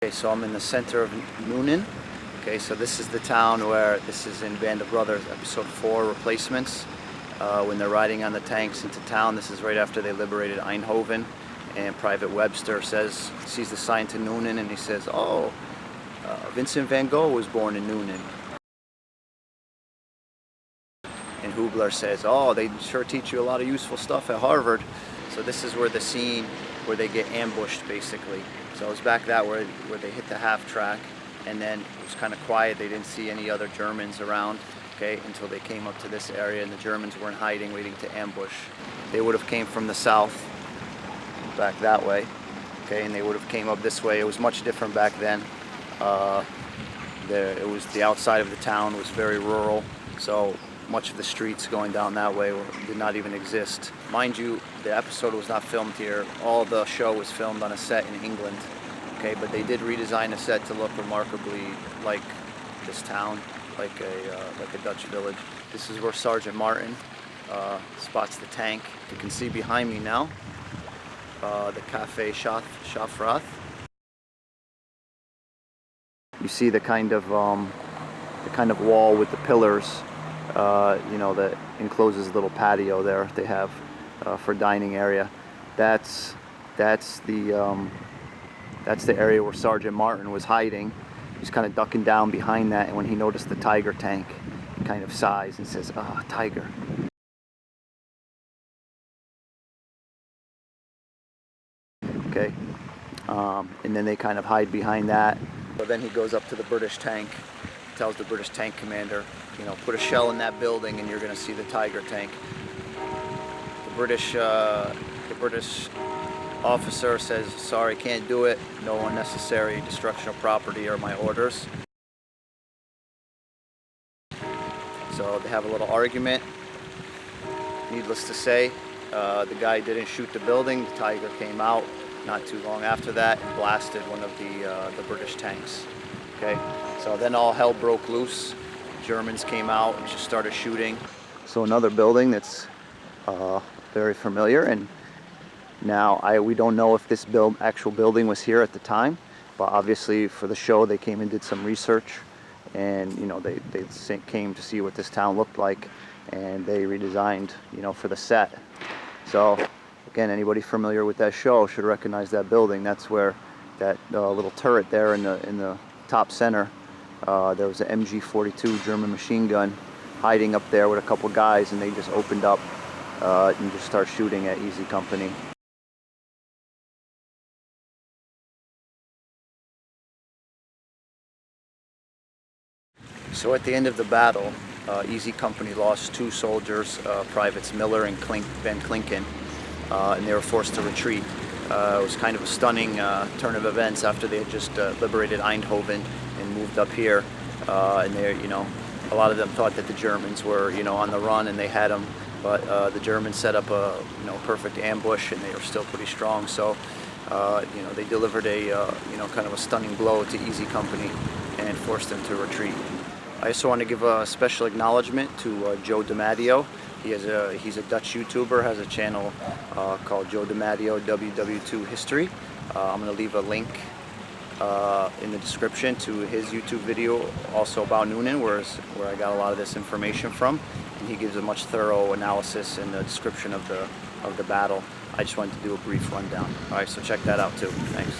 Okay, so I'm in the center of Nuenen. Okay, so this is the town where, this is in Band of Brothers, episode 4, Replacements. When they're riding on the tanks into town, this is right after they liberated Eindhoven, and Private Webster sees the sign to Nuenen, and he says, oh, Vincent van Gogh was born in Nuenen. And Hubler says, oh, they sure teach you a lot of useful stuff at Harvard. So this is where the scene where they get ambushed, basically. So it was back that where they hit the half track, and then it was kind of quiet. They didn't see any other Germans around, okay, until they came up to this area, and the Germans weren't hiding, waiting to ambush. They would have came from the south, back that way, okay, and they would have came up this way. It was much different back then. It was the outside of the town was very rural, so much of the streets going down that way did not even exist. Mind you, the episode was not filmed here. All the show was filmed on a set in England. Okay, but they did redesign the set to look remarkably like this town, like a Dutch village. This is where Sergeant Martin spots the tank. You can see behind me now the Café Schaffrath. You see the kind of wall with the pillars. You know, that encloses a little patio there they have for dining area. That's the area where Sergeant Martin was hiding. He's kind of ducking down behind that, and when he noticed the Tiger tank, he kind of sighs and says, "Ah, Tiger." Okay, and then they kind of hide behind that. So then he goes up to the British tank, tells the British tank commander, you know, put a shell in that building and you're going to see the Tiger tank. The British officer says, sorry, can't do it. No unnecessary destruction of property are my orders. So they have a little argument. Needless to say, the guy didn't shoot the building. The Tiger came out not too long after that and blasted one of the British tanks. Okay, so then all hell broke loose. Germans came out and just started shooting. So another building that's very familiar, and now we don't know if this actual building was here at the time, but obviously for the show they came and did some research, and you know they came to see what this town looked like, and they redesigned, you know, for the set. So again, anybody familiar with that show should recognize that building. That's where that little turret there in the top center, there was an MG-42 German machine gun hiding up there with a couple guys, and they just opened up and just start shooting at Easy Company. So at the end of the battle, Easy Company lost 2 soldiers, Privates Miller and Van Klinken, and they were forced to retreat. It was kind of a stunning turn of events after they had just liberated Eindhoven and moved up here. And they, you know, a lot of them thought that the Germans were, you know, on the run and they had them, but the Germans set up a, you know, perfect ambush, and they were still pretty strong. So, you know, they delivered a, you know, kind of a stunning blow to Easy Company and forced them to retreat. I also want to give a special acknowledgement to Joe Demadio. He's a Dutch YouTuber, has a channel called Joe Demadio WW2 History. I'm going to leave a link in the description to his YouTube video also about Nuenen, where I got a lot of this information from, and he gives a much thorough analysis and a description of the battle. I just wanted to do a brief rundown. Alright, so check that out too. Thanks.